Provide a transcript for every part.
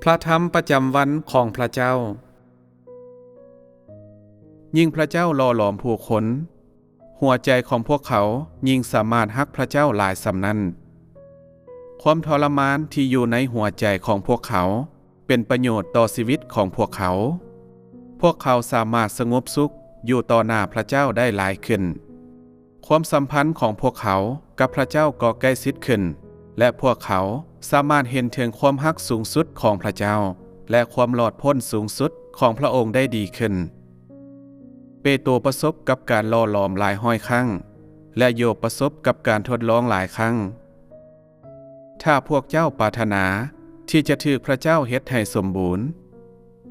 พระธรรมประจำวันของพระเจ้ายิ่งพระเจ้าหล่อหลอมผู้คนหัวใจของพวกเขายิ่งสามารถฮักพระเจ้าหลายสำนั้นความทรมานที่อยู่ในหัวใจของพวกเขาเป็นประโยชน์ต่อชีวิตของพวกเขาสามารถสงบสุขอยู่ต่อหน้าพระเจ้าได้หลายขึ้นความสัมพันธ์ของพวกเขากับพระเจ้าก็ใกล้ชิดขึ้นและพวกเขาสามารถเห็นถึงความฮักสูงสุดของพระเจ้าและความหลอดพ้นสูงสุดของพระองค์ได้ดีขึ้นเปโตรประสบกับการล่อหลอมหลายห้อยครั้งและโยบประสบกับการทดลองหลายครั้งถ้าพวกเจ้าปรารถนาที่จะถือพระเจ้าเฮ็ดให้สมบูรณ์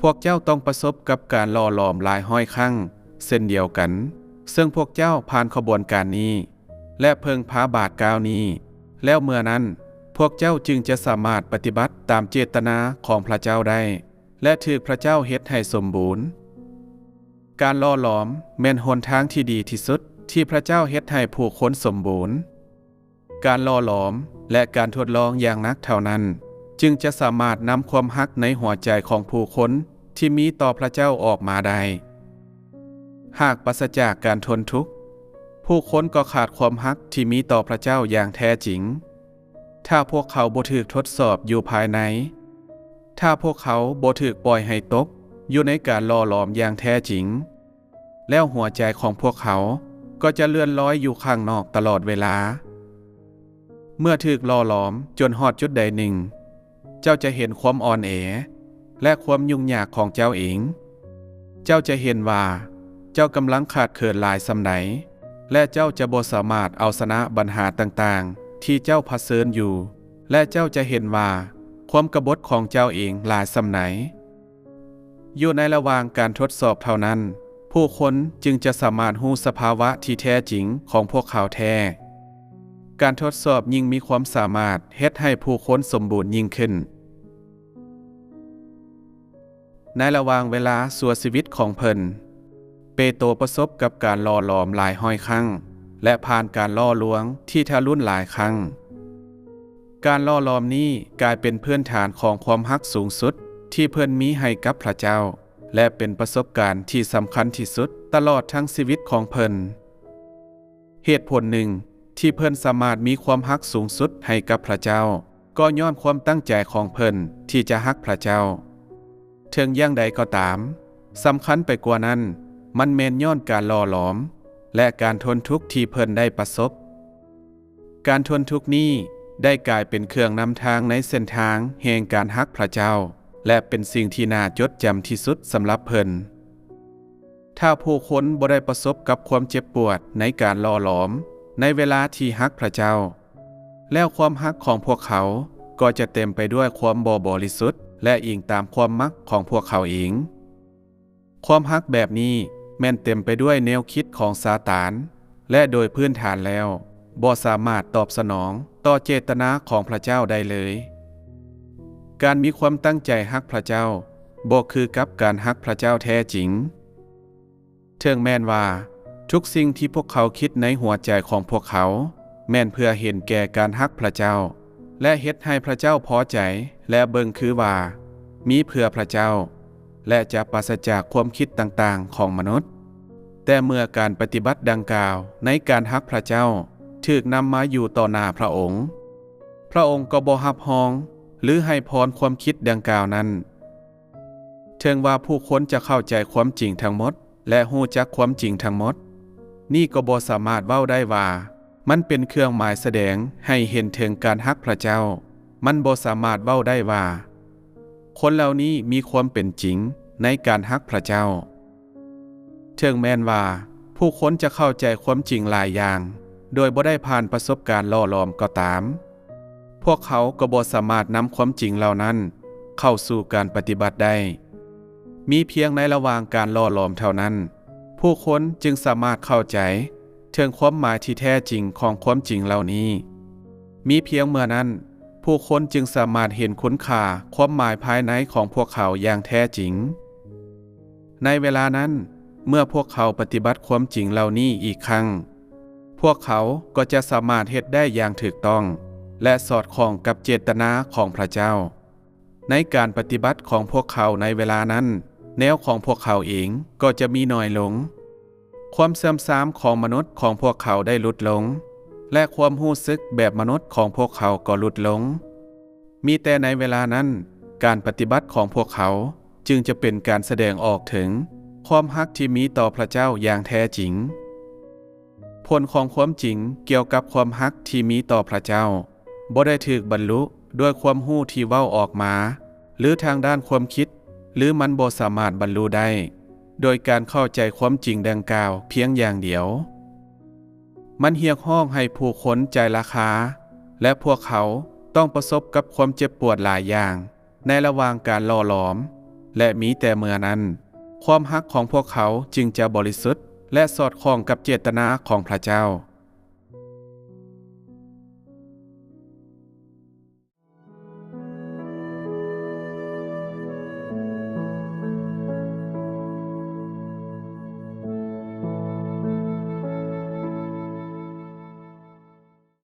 พวกเจ้าต้องประสบกับการล่อหลอมหลายห้อยครั้งเช่นเดียวกันซึ่งพวกเจ้าผ่านขบวนการนี้และเพิ่งพาบาทกาวนี้แล้วเมื่อนั้นพวกเจ้าจึงจะสามารถปฏิบัติตามเจตนาของพระเจ้าได้และถือพระเจ้าเฮ็ดให้สมบูรณ์การล่อหลอมแม่นหนทางที่ดีที่สุดที่พระเจ้าเฮ็ดให้ผู้คนสมบูรณ์การล่อหลอมและการทดลองอย่างนักเท่านั้นจึงจะสามารถนำความฮักในหัวใจของผู้คนที่มีต่อพระเจ้าออกมาได้หากปราศจากการทนทุกข์ผู้คนก็ขาดความฮักที่มีต่อพระเจ้าอย่างแท้จริงถ้าพวกเขาบ่ถูกทดสอบอยู่ภายในถ้าพวกเขาบ่ถูกปล่อยให้ตกอยู่ในการล่อหลอมอย่างแท้จริงแล้วหัวใจของพวกเขาก็จะเลื่อนลอยอยู่ข้างนอกตลอดเวลาเมื่อถูกล่อหลอมจนฮอดจุดใดหนึ่งเจ้าจะเห็นความอ่อนแอและความยุ่งยากของเจ้าเองเจ้าจะเห็นว่าเจ้ากำลังขาดเขินหลายสำไหนและเจ้าจะบ่สามารถเอาชนะปัญหาต่างๆที่เจ้าเผชิญอยู่และเจ้าจะเห็นว่าความกบฏของเจ้าเองหลายสำไหนอยู่ในระหว่างการทดสอบเท่านั้นผู้คนจึงจะสามารถรู้สภาวะที่แท้จริงของพวกเขาแท้การทดสอบยิ่งมีความสามารถเฮ็ดให้ผู้คนสมบูรณ์ยิ่งขึ้นในระหว่างเวลาชั่วชีวิตของเพิ่นเปโตรประสบกับการล่อหลอมหลายห้อยครั้งและผ่านการล่อลวงที่ทะลุหลายครั้งการล่อหลอมนี้กลายเป็นพื้นฐานของความฮักสูงสุดที่เพิ่นมีให้กับพระเจ้าและเป็นประสบการณ์ที่สำคัญที่สุดตลอดทั้งชีวิตของเพิ่นเหตุผลหนึ่งที่เพิ่นสามารถมีความฮักสูงสุดให้กับพระเจ้าก็ย้อนความตั้งใจของเพิ่นที่จะฮักพระเจ้าถึงอย่างใดก็ตามสำคัญไปกว่านั้นมันแม่นย้อนการล่อหลอมและการทนทุกข์ที่เพิ่นได้ประสบการทนทุกข์นี้ได้กลายเป็นเครื่องนำทางในเส้นทางแห่งการฮักพระเจ้าและเป็นสิ่งที่น่าจดจำที่สุดสำหรับเพิ่นถ้าผู้คนบ่ได้ประสบกับความเจ็บปวดในการล่อหลอมในเวลาที่ฮักพระเจ้าแล้วความฮักของพวกเขาก็จะเต็มไปด้วยความบ่บริสุทธิ์และอิงตามความมักของพวกเขาเองความฮักแบบนี้แม่นเต็มไปด้วยแนวคิดของซาตานและโดยพื้นฐานแล้วบ่สามารถตอบสนองต่อเจตนาของพระเจ้าได้เลยการมีความตั้งใจฮักพระเจ้าบ่คือกับการฮักพระเจ้าแท้จริงถึงแม้นว่าทุกสิ่งที่พวกเขาคิดในหัวใจของพวกเขาแม่นเพื่อเห็นแก่การฮักพระเจ้าและเฮ็ดให้พระเจ้าพอใจและเบิ่งคือว่ามีเพื่อพระเจ้าและจะปราศจากความคิดต่างๆของมนุษย์แต่เมื่อการปฏิบัติดังกล่าวในการฮักพระเจ้าถูกนำมาอยู่ต่อหน้าพระองค์ก็บ่รับรองหรือให้พรความคิดดังกล่าวนั้นถึงว่าผู้คนจะเข้าใจความจริงทั้งหมดและรู้จักความจริงทั้งหมดนี่ก็บ่สามารถเว้าได้ว่ามันเป็นเครื่องหมายแสดงให้เห็นถึงการฮักพระเจ้ามันบ่สามารถเว้าได้ว่าคนเหล่านี้มีความเป็นจริงในการฮักพระเจ้าถึงแม้นว่าผู้คนจะเข้าใจความจริงหลายอย่างโดยบ่ได้ผ่านประสบการณ์ล่อหลอมก็ตามพวกเขาก็บ่สามารถนำความจริงเหล่านั้นเข้าสู่การปฏิบัติได้มีเพียงในระหว่างการล่อหลอมเท่านั้นผู้คนจึงสามารถเข้าใจถึงความหมายที่แท้จริงของความจริงเหล่านี้มีเพียงเมื่อนั้นผู้คนจึงสามารถเห็นคุณค่าความหมายภายในของพวกเขาอย่างแท้จริงในเวลานั้นเมื่อพวกเขาปฏิบัติความจริงเหล่านี้อีกครั้งพวกเขาก็จะสามารถเฮ็ดได้อย่างถูกต้องและสอดคล้องกับเจตนาของพระเจ้า ในการปฏิบัติของพวกเขาในเวลานั้นแนวของพวกเขาเองก็จะมีน้อยลงความเสื่อมทรามของมนุษย์ของพวกเขาได้ลดลงและความรู้สึกแบบมนุษย์ของพวกเขาก็ลดลงมีแต่ในเวลานั้นการปฏิบัติของพวกเขาจึงจะเป็นการแสดงออกถึงความฮักที่มีต่อพระเจ้าอย่างแท้จริงผลของความจริงเกี่ยวกับความฮักที่มีต่อพระเจ้าบ่ได้ถูกบรรลุด้วยความรู้ที่เว้าออกมาหรือทางด้านความคิดหรือมันบ่สามารถบรรลุได้โดยการเข้าใจความจริงดังกล่าวเพียงอย่างเดียวมันเรียกร้องให้ผู้คนใจราคาและพวกเขาต้องประสบกับความเจ็บปวดหลายอย่างในระหว่างการหล่อหลอมและมีแต่เมื่อนั้นความฮักของพวกเขาจึงจะบริสุทธิ์และสอดคล้องกับเจตนาของพระเจ้า